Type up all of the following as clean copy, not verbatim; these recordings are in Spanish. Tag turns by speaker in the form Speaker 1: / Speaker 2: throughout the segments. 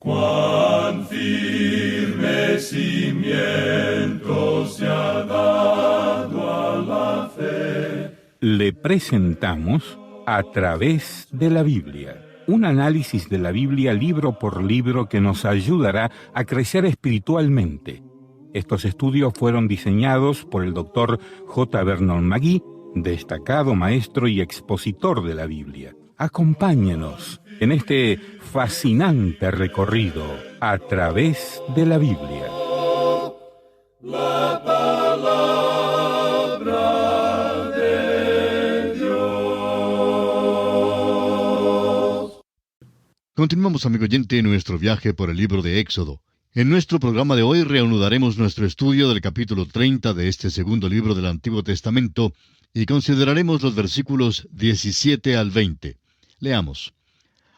Speaker 1: Cuán firme cimiento se ha dado a la fe.
Speaker 2: Le presentamos A través de la Biblia, un análisis de la Biblia libro por libro que nos ayudará a crecer espiritualmente. Estos estudios fueron diseñados por el Dr. J. Vernon McGee, destacado maestro y expositor de la Biblia. Acompáñenos en este fascinante recorrido a través de la Biblia.
Speaker 1: La palabra de Dios.
Speaker 3: Continuamos, amigo oyente, nuestro viaje por el libro de Éxodo. En nuestro programa de hoy reanudaremos nuestro estudio del capítulo 30 de este segundo libro del Antiguo Testamento y consideraremos los versículos 17 al 20. Leamos.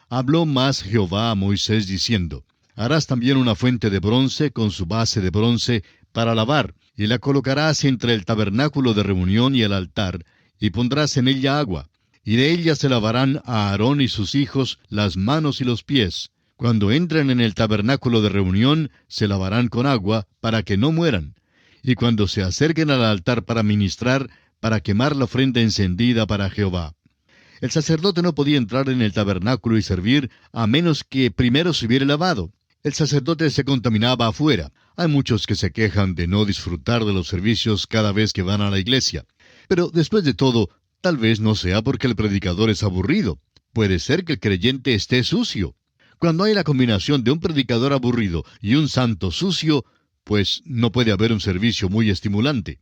Speaker 3: Habló más Jehová a Moisés diciendo, harás también una fuente de bronce con su base de bronce para lavar, y la colocarás entre el tabernáculo de reunión y el altar, y pondrás en ella agua, y de ella se lavarán a Aarón y sus hijos las manos y los pies. Cuando entren en el tabernáculo de reunión, se lavarán con agua, para que no mueran. Y cuando se acerquen al altar para ministrar, para quemar la ofrenda encendida para Jehová. El sacerdote no podía entrar en el tabernáculo y servir a menos que primero se hubiera lavado. El sacerdote se contaminaba afuera. Hay muchos que se quejan de no disfrutar de los servicios cada vez que van a la iglesia. Pero después de todo, tal vez no sea porque el predicador es aburrido. Puede ser que el creyente esté sucio. Cuando hay la combinación de un predicador aburrido y un santo sucio, pues no puede haber un servicio muy estimulante.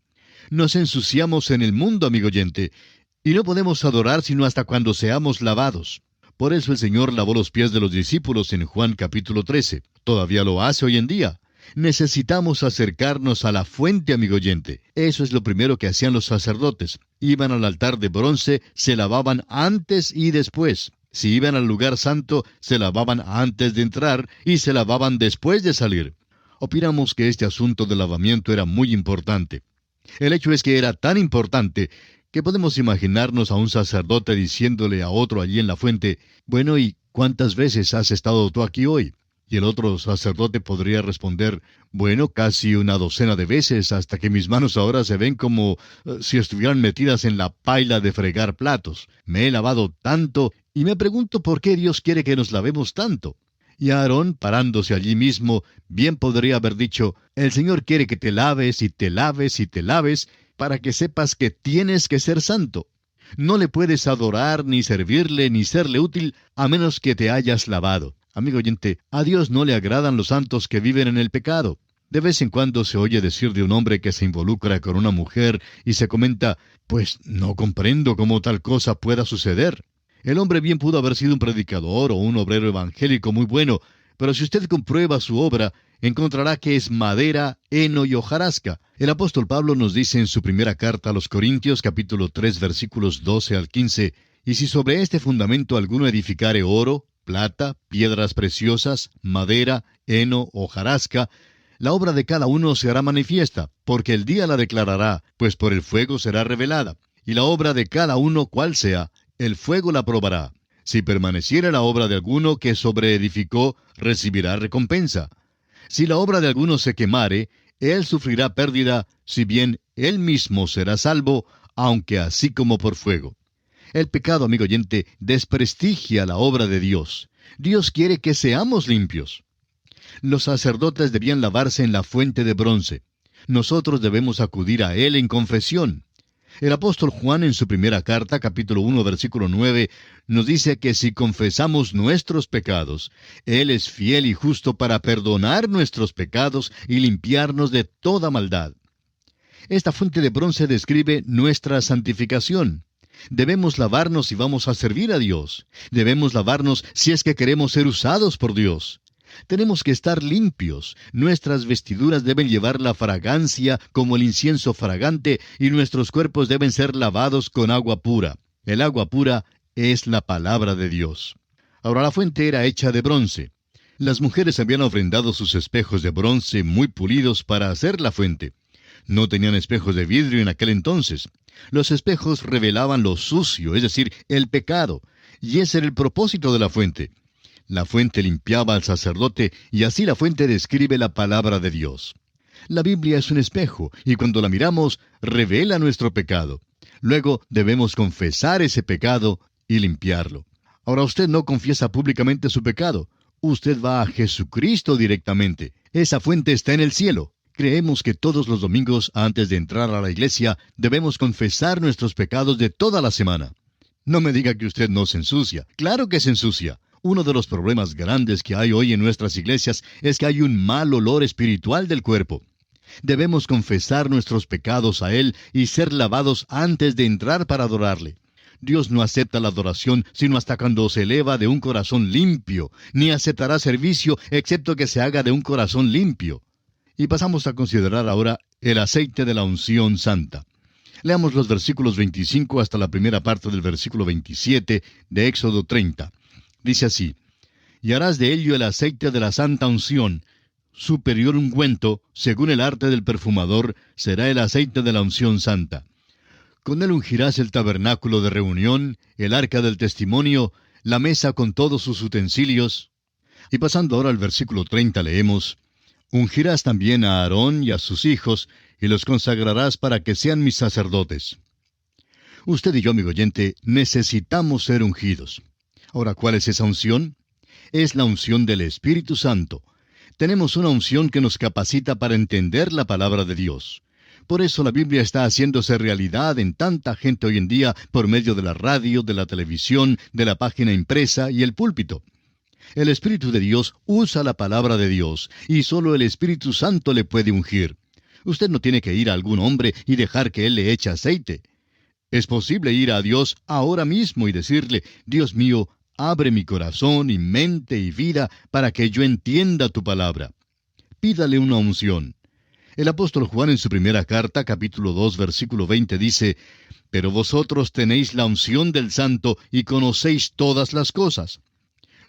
Speaker 3: Nos ensuciamos en el mundo, amigo oyente, y no podemos adorar sino hasta cuando seamos lavados. Por eso el Señor lavó los pies de los discípulos en Juan capítulo 13. Todavía lo hace hoy en día. Necesitamos acercarnos a la fuente, amigo oyente. Eso es lo primero que hacían los sacerdotes. Iban al altar de bronce, se lavaban antes y después. Si iban al lugar santo, se lavaban antes de entrar y se lavaban después de salir. Opinamos que este asunto del lavamiento era muy importante. El hecho es que era tan importante que podemos imaginarnos a un sacerdote diciéndole a otro allí en la fuente, bueno, ¿y cuántas veces has estado tú aquí hoy? Y el otro sacerdote podría responder, bueno, casi una docena de veces, hasta que mis manos ahora se ven como si estuvieran metidas en la paila de fregar platos. Me he lavado tanto, y me pregunto por qué Dios quiere que nos lavemos tanto. Y Aarón, parándose allí mismo, bien podría haber dicho, el Señor quiere que te laves y te laves y te laves, para que sepas que tienes que ser santo. No le puedes adorar, ni servirle, ni serle útil, a menos que te hayas lavado. Amigo oyente, a Dios no le agradan los santos que viven en el pecado. De vez en cuando se oye decir de un hombre que se involucra con una mujer y se comenta, pues no comprendo cómo tal cosa pueda suceder. El hombre bien pudo haber sido un predicador o un obrero evangélico muy bueno, pero si usted comprueba su obra, encontrará que es madera, heno y hojarasca. El apóstol Pablo nos dice en su primera carta a los Corintios, capítulo 3, versículos 12 al 15, y si sobre este fundamento alguno edificare oro, plata, piedras preciosas, madera, heno, hojarasca, la obra de cada uno se hará manifiesta, porque el día la declarará, pues por el fuego será revelada. Y la obra de cada uno, cual sea, el fuego la probará. Si permaneciera la obra de alguno que sobreedificó, recibirá recompensa. Si la obra de alguno se quemare, él sufrirá pérdida, si bien él mismo será salvo, aunque así como por fuego. El pecado, amigo oyente, desprestigia la obra de Dios. Dios quiere que seamos limpios. Los sacerdotes debían lavarse en la fuente de bronce. Nosotros debemos acudir a Él en confesión. El apóstol Juan en su primera carta, capítulo 1, versículo 9, nos dice que si confesamos nuestros pecados, Él es fiel y justo para perdonar nuestros pecados y limpiarnos de toda maldad. Esta fuente de bronce describe nuestra santificación. Debemos lavarnos si vamos a servir a Dios. Debemos lavarnos si es que queremos ser usados por Dios. Tenemos que estar limpios. Nuestras vestiduras deben llevar la fragancia como el incienso fragante y nuestros cuerpos deben ser lavados con agua pura. El agua pura es la palabra de Dios. Ahora la fuente era hecha de bronce. Las mujeres habían ofrendado sus espejos de bronce muy pulidos para hacer la fuente. No tenían espejos de vidrio en aquel entonces. Los espejos revelaban lo sucio, es decir, el pecado, y ese era el propósito de la fuente. La fuente limpiaba al sacerdote y así la fuente describe la palabra de Dios. La Biblia es un espejo y cuando la miramos revela nuestro pecado. Luego debemos confesar ese pecado y limpiarlo. Ahora usted no confiesa públicamente su pecado. Usted va a Jesucristo directamente. Esa fuente está en el cielo. Creemos que todos los domingos, antes de entrar a la iglesia, debemos confesar nuestros pecados de toda la semana. No me diga que usted no se ensucia. Claro que se ensucia. Uno de los problemas grandes que hay hoy en nuestras iglesias es que hay un mal olor espiritual del cuerpo. Debemos confesar nuestros pecados a Él y ser lavados antes de entrar para adorarle. Dios no acepta la adoración sino hasta cuando se eleva de un corazón limpio, ni aceptará servicio excepto que se haga de un corazón limpio. Y pasamos a considerar ahora el aceite de la unción santa. Leamos los versículos 25 hasta la primera parte del versículo 27 de Éxodo 30. Dice así: Y harás de ello el aceite de la santa unción, superior ungüento, según el arte del perfumador, será el aceite de la unción santa. Con él ungirás el tabernáculo de reunión, el arca del testimonio, la mesa con todos sus utensilios. Y pasando ahora al versículo 30 leemos: Ungirás también a Aarón y a sus hijos, y los consagrarás para que sean mis sacerdotes. Usted y yo, amigo oyente, necesitamos ser ungidos. Ahora, ¿cuál es esa unción? Es la unción del Espíritu Santo. Tenemos una unción que nos capacita para entender la palabra de Dios. Por eso la Biblia está haciéndose realidad en tanta gente hoy en día por medio de la radio, de la televisión, de la página impresa y el púlpito. El Espíritu de Dios usa la palabra de Dios y solo el Espíritu Santo le puede ungir. Usted no tiene que ir a algún hombre y dejar que él le eche aceite. Es posible ir a Dios ahora mismo y decirle: Dios mío, abre mi corazón y mente y vida para que yo entienda tu palabra. Pídale una unción. El apóstol Juan en su primera carta, capítulo 2, versículo 20, dice: Pero vosotros tenéis la unción del Santo y conocéis todas las cosas.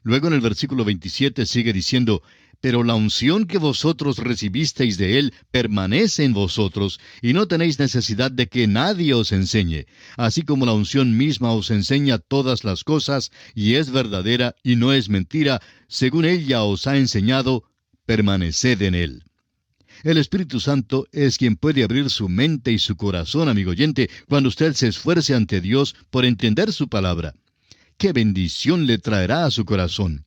Speaker 3: Luego en el versículo 27 sigue diciendo: Pero la unción que vosotros recibisteis de Él permanece en vosotros, y no tenéis necesidad de que nadie os enseñe, así como la unción misma os enseña todas las cosas, y es verdadera y no es mentira, según ella os ha enseñado, permaneced en Él. El Espíritu Santo es quien puede abrir su mente y su corazón, amigo oyente, cuando usted se esfuerce ante Dios por entender su palabra. ¡Qué bendición le traerá a su corazón!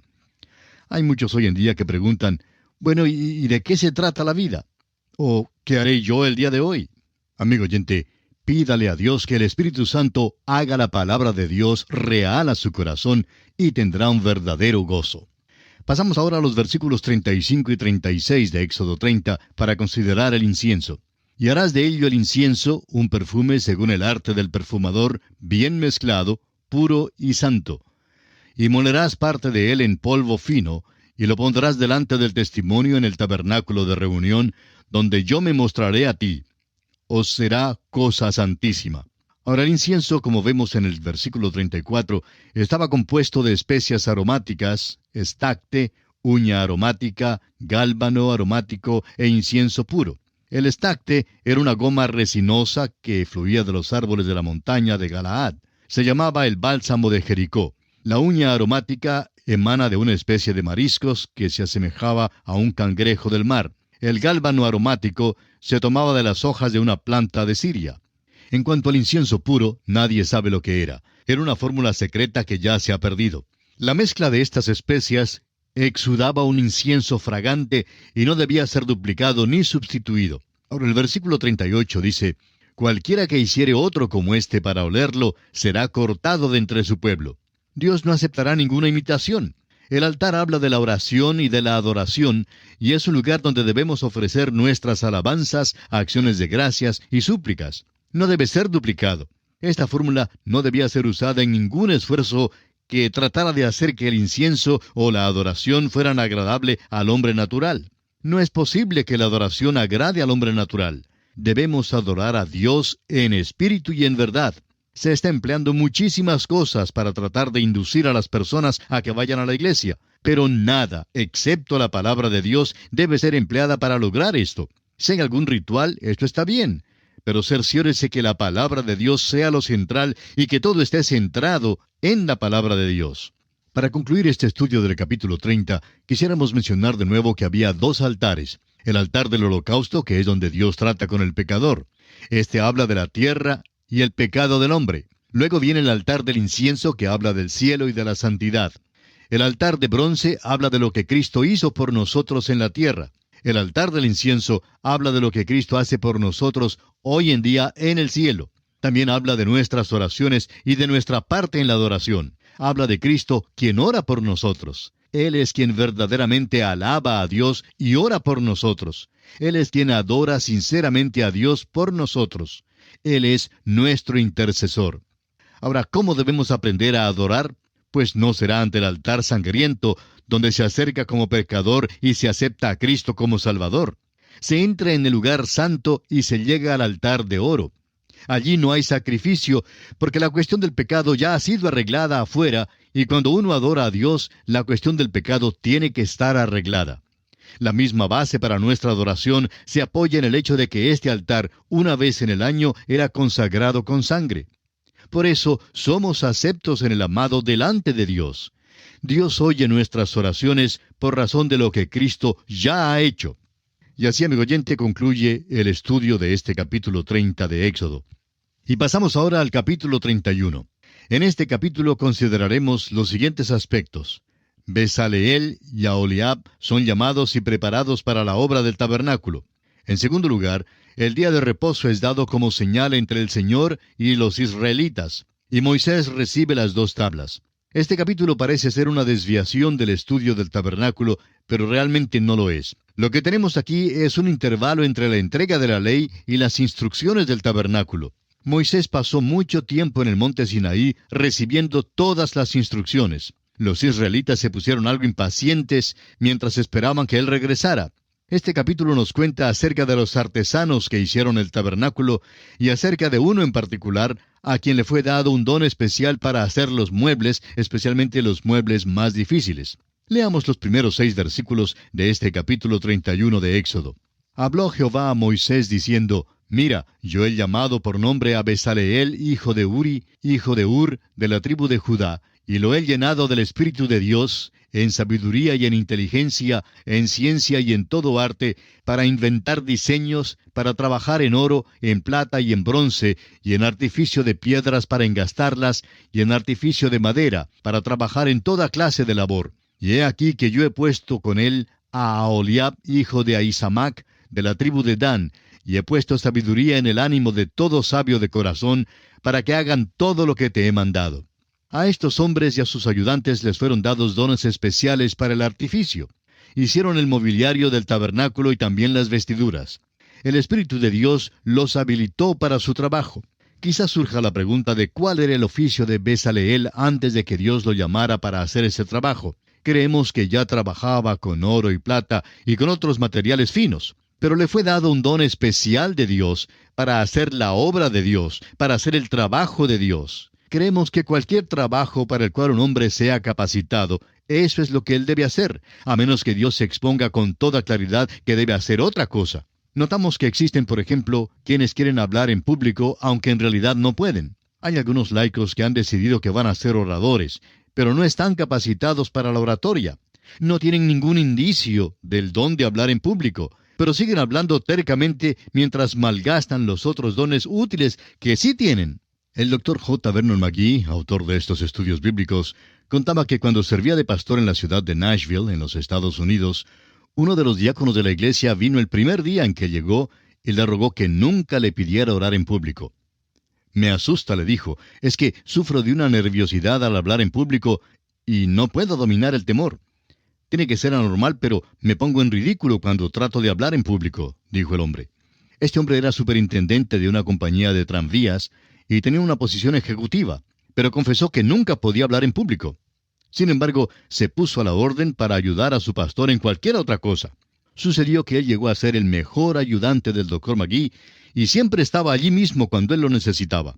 Speaker 3: Hay muchos hoy en día que preguntan: bueno, ¿y de qué se trata la vida? ¿O qué haré yo el día de hoy? Amigo oyente, pídale a Dios que el Espíritu Santo haga la palabra de Dios real a su corazón y tendrá un verdadero gozo. Pasamos ahora a los versículos 35 y 36 de Éxodo 30 para considerar el incienso. Y harás de ello el incienso, un perfume según el arte del perfumador, bien mezclado, puro y santo. Y molerás parte de él en polvo fino, y lo pondrás delante del testimonio en el tabernáculo de reunión, donde yo me mostraré a ti. Os será cosa santísima. Ahora el incienso, como vemos en el versículo 34, estaba compuesto de especias aromáticas, estacte, uña aromática, gálbano aromático e incienso puro. El estacte era una goma resinosa que fluía de los árboles de la montaña de Galaad. Se llamaba el bálsamo de Jericó. La uña aromática emana de una especie de mariscos que se asemejaba a un cangrejo del mar. El gálbano aromático se tomaba de las hojas de una planta de Siria. En cuanto al incienso puro, nadie sabe lo que era. Era una fórmula secreta que ya se ha perdido. La mezcla de estas especias exudaba un incienso fragante y no debía ser duplicado ni sustituido. Ahora el versículo 38 dice: Cualquiera que hiciere otro como este para olerlo, será cortado de entre su pueblo. Dios no aceptará ninguna imitación. El altar habla de la oración y de la adoración, y es un lugar donde debemos ofrecer nuestras alabanzas, acciones de gracias y súplicas. No debe ser duplicado. Esta fórmula no debía ser usada en ningún esfuerzo que tratara de hacer que el incienso o la adoración fueran agradable al hombre natural. No es posible que la adoración agrade al hombre natural. Debemos adorar a Dios en espíritu y en verdad. Se está empleando muchísimas cosas para tratar de inducir a las personas a que vayan a la iglesia, pero nada, excepto la palabra de Dios, debe ser empleada para lograr esto. Si hay algún ritual, esto está bien, pero cerciórese que la palabra de Dios sea lo central y que todo esté centrado en la palabra de Dios. Para concluir este estudio del capítulo 30, quisiéramos mencionar de nuevo que había dos altares. El altar del holocausto, que es donde Dios trata con el pecador. Este habla de la tierra y el pecado del hombre. Luego viene el altar del incienso, que habla del cielo y de la santidad. El altar de bronce habla de lo que Cristo hizo por nosotros en la tierra. El altar del incienso habla de lo que Cristo hace por nosotros hoy en día en el cielo. También habla de nuestras oraciones y de nuestra parte en la adoración. Habla de Cristo, quien ora por nosotros. Él es quien verdaderamente alaba a Dios y ora por nosotros. Él es quien adora sinceramente a Dios por nosotros. Él es nuestro intercesor. Ahora, ¿cómo debemos aprender a adorar? Pues no será ante el altar sangriento, donde se acerca como pecador y se acepta a Cristo como Salvador. Se entra en el lugar santo y se llega al altar de oro. Allí no hay sacrificio, porque la cuestión del pecado ya ha sido arreglada afuera, y cuando uno adora a Dios, la cuestión del pecado tiene que estar arreglada. La misma base para nuestra adoración se apoya en el hecho de que este altar, una vez en el año, era consagrado con sangre. Por eso somos aceptos en el amado delante de Dios. Dios oye nuestras oraciones por razón de lo que Cristo ya ha hecho. Y así, amigo oyente, concluye el estudio de este capítulo 30 de Éxodo. Y pasamos ahora al capítulo 31. En este capítulo consideraremos los siguientes aspectos. Bezaleel y Aholiab son llamados y preparados para la obra del tabernáculo. En segundo lugar, el día de reposo es dado como señal entre el Señor y los israelitas, y Moisés recibe las dos tablas. Este capítulo parece ser una desviación del estudio del tabernáculo, pero realmente no lo es. Lo que tenemos aquí es un intervalo entre la entrega de la ley y las instrucciones del tabernáculo. Moisés pasó mucho tiempo en el monte Sinaí recibiendo todas las instrucciones. Los israelitas se pusieron algo impacientes mientras esperaban que él regresara. Este capítulo nos cuenta acerca de los artesanos que hicieron el tabernáculo y acerca de uno en particular a quien le fue dado un don especial para hacer los muebles, especialmente los muebles más difíciles. Leamos los primeros 6 versículos de este capítulo 31 de Éxodo. Habló Jehová a Moisés diciendo: Mira, yo he llamado por nombre a Bezaleel, hijo de Uri, hijo de Ur, de la tribu de Judá, y lo he llenado del Espíritu de Dios, en sabiduría y en inteligencia, en ciencia y en todo arte, para inventar diseños, para trabajar en oro, en plata y en bronce, y en artificio de piedras para engastarlas, y en artificio de madera, para trabajar en toda clase de labor. Y he aquí que yo he puesto con él a Aholiab, hijo de Ahisamac, de la tribu de Dan, y he puesto sabiduría en el ánimo de todo sabio de corazón, para que hagan todo lo que te he mandado. A estos hombres y a sus ayudantes les fueron dados dones especiales para el artificio. Hicieron el mobiliario del tabernáculo y también las vestiduras. El Espíritu de Dios los habilitó para su trabajo. Quizás surja la pregunta de cuál era el oficio de Bezaleel antes de que Dios lo llamara para hacer ese trabajo. Creemos que ya trabajaba con oro y plata y con otros materiales finos, pero le fue dado un don especial de Dios para hacer la obra de Dios, para hacer el trabajo de Dios. Creemos que cualquier trabajo para el cual un hombre sea capacitado, eso es lo que él debe hacer, a menos que Dios se exponga con toda claridad que debe hacer otra cosa. Notamos que existen, por ejemplo, quienes quieren hablar en público, aunque en realidad no pueden. Hay algunos laicos que han decidido que van a ser oradores, pero no están capacitados para la oratoria. No tienen ningún indicio del don de hablar en público, pero siguen hablando tercamente mientras malgastan los otros dones útiles que sí tienen. El Dr. J. Vernon McGee, autor de estos estudios bíblicos, contaba que cuando servía de pastor en la ciudad de Nashville, en los Estados Unidos, uno de los diáconos de la iglesia vino el primer día en que llegó y le rogó que nunca le pidiera orar en público. Me asusta, le dijo, es que sufro de una nerviosidad al hablar en público y no puedo dominar el temor. Tiene que ser anormal, pero me pongo en ridículo cuando trato de hablar en público, dijo el hombre. Este hombre era superintendente de una compañía de tranvías y tenía una posición ejecutiva, pero confesó que nunca podía hablar en público. Sin embargo, se puso a la orden para ayudar a su pastor en cualquier otra cosa. Sucedió que él llegó a ser el mejor ayudante del Dr. McGee y siempre estaba allí mismo cuando él lo necesitaba.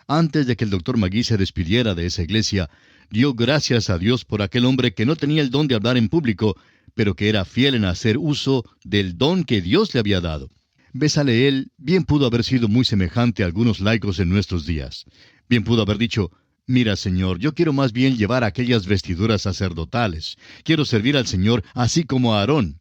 Speaker 3: Antes de que el Dr. McGee se despidiera de esa iglesia, dio gracias a Dios por aquel hombre que no tenía el don de hablar en público, pero que era fiel en hacer uso del don que Dios le había dado. Bezaleel bien pudo haber sido muy semejante a algunos laicos en nuestros días. Bien pudo haber dicho: Mira, Señor, yo quiero más bien llevar aquellas vestiduras sacerdotales. Quiero servir al Señor así como a Aarón.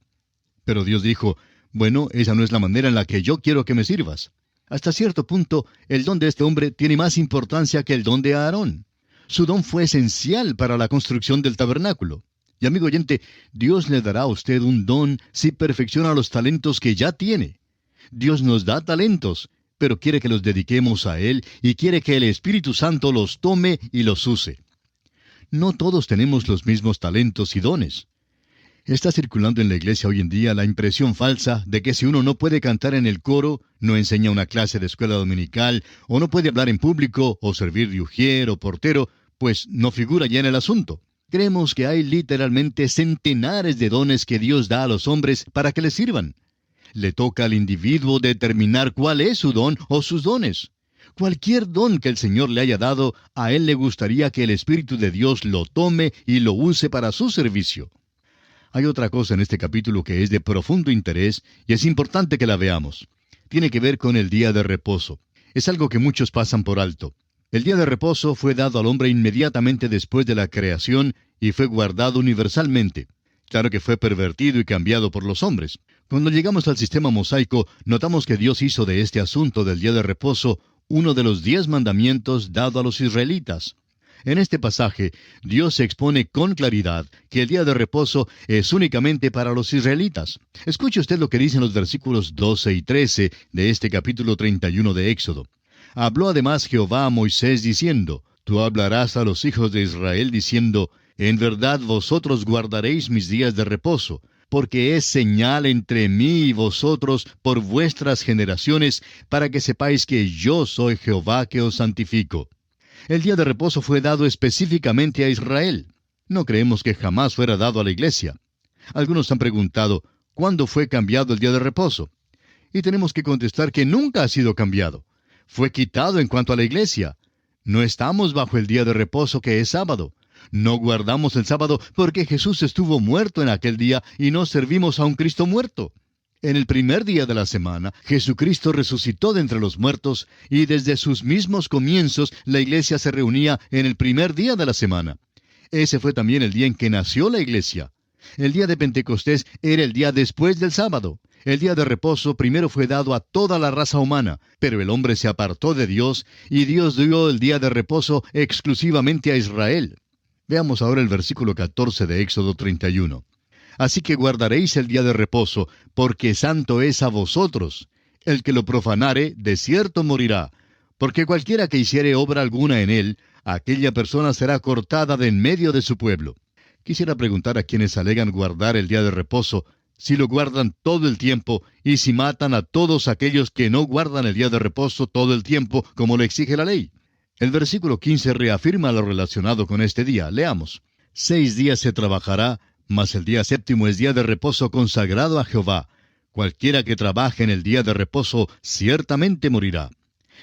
Speaker 3: Pero Dios dijo, bueno, esa no es la manera en la que yo quiero que me sirvas. Hasta cierto punto, el don de este hombre tiene más importancia que el don de Aarón. Su don fue esencial para la construcción del tabernáculo. Y amigo oyente, Dios le dará a usted un don si perfecciona los talentos que ya tiene. Dios nos da talentos, pero quiere que los dediquemos a Él y quiere que el Espíritu Santo los tome y los use. No todos tenemos los mismos talentos y dones. Está circulando en la iglesia hoy en día la impresión falsa de que si uno no puede cantar en el coro, no enseña una clase de escuela dominical, o no puede hablar en público, o servir de ujier o portero, pues no figura ya en el asunto. Creemos que hay literalmente centenares de dones que Dios da a los hombres para que les sirvan. Le toca al individuo determinar cuál es su don o sus dones. Cualquier don que el Señor le haya dado, a él le gustaría que el Espíritu de Dios lo tome y lo use para su servicio. Hay otra cosa en este capítulo que es de profundo interés y es importante que la veamos. Tiene que ver con el día de reposo. Es algo que muchos pasan por alto. El día de reposo fue dado al hombre inmediatamente después de la creación y fue guardado universalmente. Claro que fue pervertido y cambiado por los hombres. Cuando llegamos al sistema mosaico, notamos que Dios hizo de este asunto del día de reposo uno de los 10 mandamientos dado a los israelitas. En este pasaje, Dios expone con claridad que el día de reposo es únicamente para los israelitas. Escuche usted lo que dicen los versículos 12 y 13 de este capítulo 31 de Éxodo. Habló además Jehová a Moisés diciendo, Tú hablarás a los hijos de Israel diciendo, En verdad vosotros guardaréis mis días de reposo, porque es señal entre mí y vosotros por vuestras generaciones, para que sepáis que yo soy Jehová que os santifico. El día de reposo fue dado específicamente a Israel. No creemos que jamás fuera dado a la iglesia. Algunos han preguntado, ¿cuándo fue cambiado el día de reposo? Y tenemos que contestar que nunca ha sido cambiado. Fue quitado en cuanto a la iglesia. No estamos bajo el día de reposo que es sábado. No guardamos el sábado porque Jesús estuvo muerto en aquel día y no servimos a un Cristo muerto. En el primer día de la semana, Jesucristo resucitó de entre los muertos y desde sus mismos comienzos la iglesia se reunía en el primer día de la semana. Ese fue también el día en que nació la iglesia. El día de Pentecostés era el día después del sábado. El día de reposo primero fue dado a toda la raza humana, pero el hombre se apartó de Dios y Dios dio el día de reposo exclusivamente a Israel. Veamos ahora el versículo 14 de Éxodo 31. Así que guardaréis el día de reposo, porque santo es a vosotros. El que lo profanare, de cierto morirá. Porque cualquiera que hiciere obra alguna en él, aquella persona será cortada de en medio de su pueblo. Quisiera preguntar a quienes alegan guardar el día de reposo, si lo guardan todo el tiempo, y si matan a todos aquellos que no guardan el día de reposo todo el tiempo, como lo exige la ley. El versículo 15 reafirma lo relacionado con este día. Leamos. 6 días se trabajará, mas el día séptimo es día de reposo consagrado a Jehová. Cualquiera que trabaje en el día de reposo ciertamente morirá.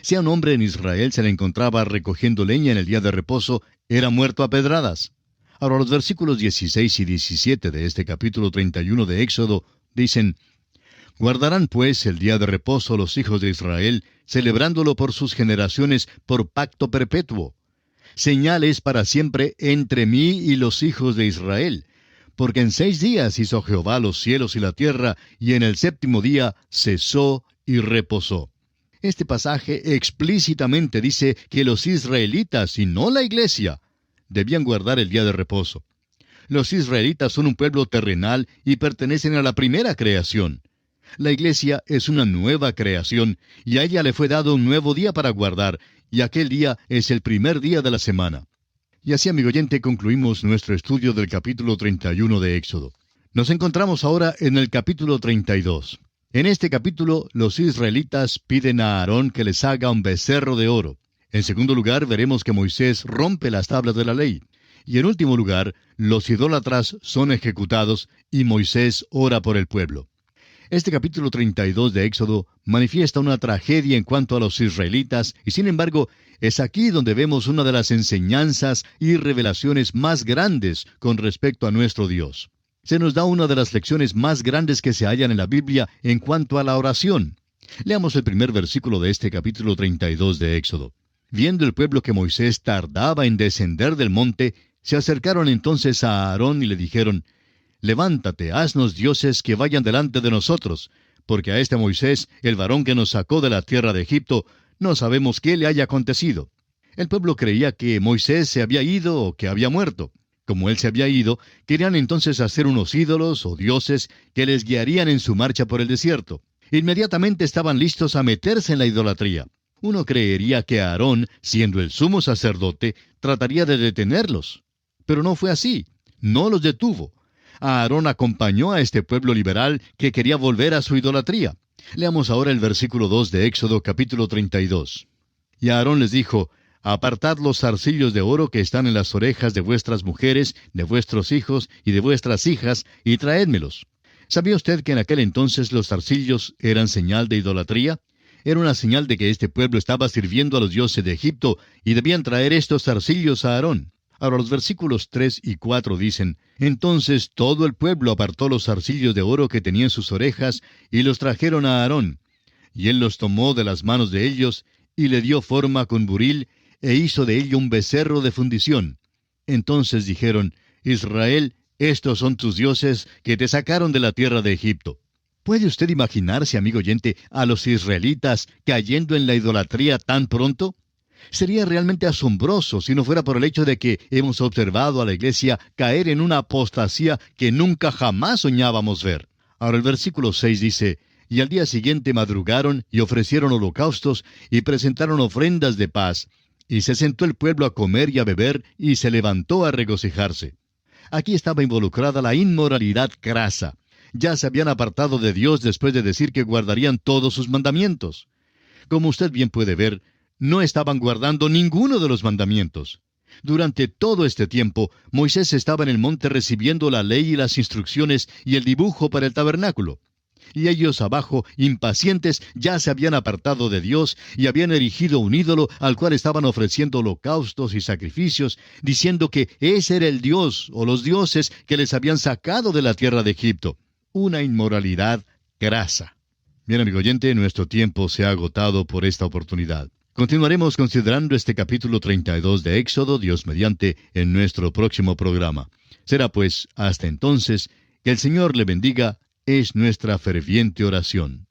Speaker 3: Si a un hombre en Israel se le encontraba recogiendo leña en el día de reposo, era muerto a pedradas. Ahora los versículos 16 y 17 de este capítulo 31 de Éxodo dicen, Guardarán pues el día de reposo los hijos de Israel, celebrándolo por sus generaciones por pacto perpetuo. Señal es para siempre entre mí y los hijos de Israel. Porque en 6 días hizo Jehová los cielos y la tierra, y en el séptimo día cesó y reposó. Este pasaje explícitamente dice que los israelitas, y no la iglesia, debían guardar el día de reposo. Los israelitas son un pueblo terrenal y pertenecen a la primera creación. La iglesia es una nueva creación, y a ella le fue dado un nuevo día para guardar, y aquel día es el primer día de la semana. Y así, amigo oyente, concluimos nuestro estudio del capítulo 31 de Éxodo. Nos encontramos ahora en el capítulo 32. En este capítulo, los israelitas piden a Aarón que les haga un becerro de oro. En segundo lugar, veremos que Moisés rompe las tablas de la ley. Y en último lugar, los idólatras son ejecutados y Moisés ora por el pueblo. Este capítulo 32 de Éxodo manifiesta una tragedia en cuanto a los israelitas y sin embargo es aquí donde vemos una de las enseñanzas y revelaciones más grandes con respecto a nuestro Dios. Se nos da una de las lecciones más grandes que se hallan en la Biblia en cuanto a la oración. Leamos el primer versículo de este capítulo 32 de Éxodo. Viendo el pueblo que Moisés tardaba en descender del monte, se acercaron entonces a Aarón y le dijeron, «Levántate, haznos dioses que vayan delante de nosotros, porque a este Moisés, el varón que nos sacó de la tierra de Egipto, no sabemos qué le haya acontecido». El pueblo creía que Moisés se había ido o que había muerto. Como él se había ido, querían entonces hacer unos ídolos o dioses que les guiarían en su marcha por el desierto. Inmediatamente estaban listos a meterse en la idolatría. Uno creería que Aarón, siendo el sumo sacerdote, trataría de detenerlos. Pero no fue así. No los detuvo. Aarón acompañó a este pueblo liberal que quería volver a su idolatría. Leamos ahora el versículo 2 de Éxodo capítulo 32. Y Aarón les dijo, «Apartad los zarcillos de oro que están en las orejas de vuestras mujeres, de vuestros hijos y de vuestras hijas, y traédmelos». ¿Sabía usted que en aquel entonces los zarcillos eran señal de idolatría? Era una señal de que este pueblo estaba sirviendo a los dioses de Egipto y debían traer estos zarcillos a Aarón. Ahora los versículos 3 y 4 dicen, «Entonces todo el pueblo apartó los zarcillos de oro que tenía en sus orejas y los trajeron a Aarón. Y él los tomó de las manos de ellos y le dio forma con buril e hizo de ello un becerro de fundición. Entonces dijeron, Israel, estos son tus dioses que te sacaron de la tierra de Egipto». ¿Puede usted imaginarse, amigo oyente, a los israelitas cayendo en la idolatría tan pronto? Sería realmente asombroso si no fuera por el hecho de que hemos observado a la iglesia caer en una apostasía que nunca jamás soñábamos ver. Ahora el versículo 6 dice, «Y al día siguiente madrugaron y ofrecieron holocaustos y presentaron ofrendas de paz. Y se sentó el pueblo a comer y a beber y se levantó a regocijarse». Aquí estaba involucrada la inmoralidad grasa. Ya se habían apartado de Dios después de decir que guardarían todos sus mandamientos. Como usted bien puede ver, no estaban guardando ninguno de los mandamientos. Durante todo este tiempo, Moisés estaba en el monte recibiendo la ley y las instrucciones y el dibujo para el tabernáculo. Y ellos abajo, impacientes, ya se habían apartado de Dios y habían erigido un ídolo al cual estaban ofreciendo holocaustos y sacrificios, diciendo que ese era el Dios o los dioses que les habían sacado de la tierra de Egipto. Una inmoralidad grasa. Bien, amigo oyente, nuestro tiempo se ha agotado por esta oportunidad. Continuaremos considerando este capítulo 32 de Éxodo, Dios mediante, en nuestro próximo programa. Será pues, hasta entonces, que el Señor le bendiga, es nuestra ferviente oración.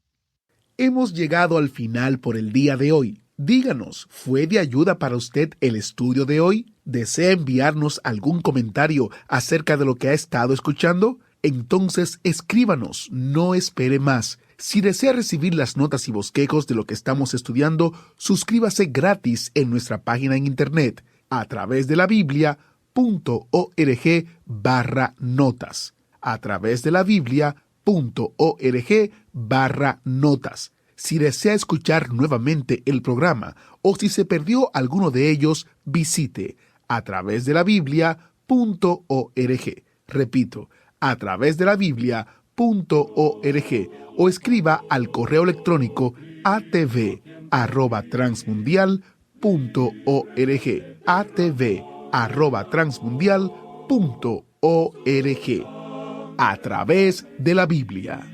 Speaker 4: Hemos llegado al final por el día de hoy. Díganos, ¿fue de ayuda para usted el estudio de hoy? ¿Desea enviarnos algún comentario acerca de lo que ha estado escuchando? Entonces escríbanos, no espere más. Si desea recibir las notas y bosquejos de lo que estamos estudiando, suscríbase gratis en nuestra página en internet a través de la Biblia.org/notas. A través de la Biblia.org/notas. Si desea escuchar nuevamente el programa o si se perdió alguno de ellos, visite a través de la Biblia.org. Repito, a través de la Biblia.org o escriba al correo electrónico atv@transmundial.org. atv@transmundial.org. A través de la Biblia.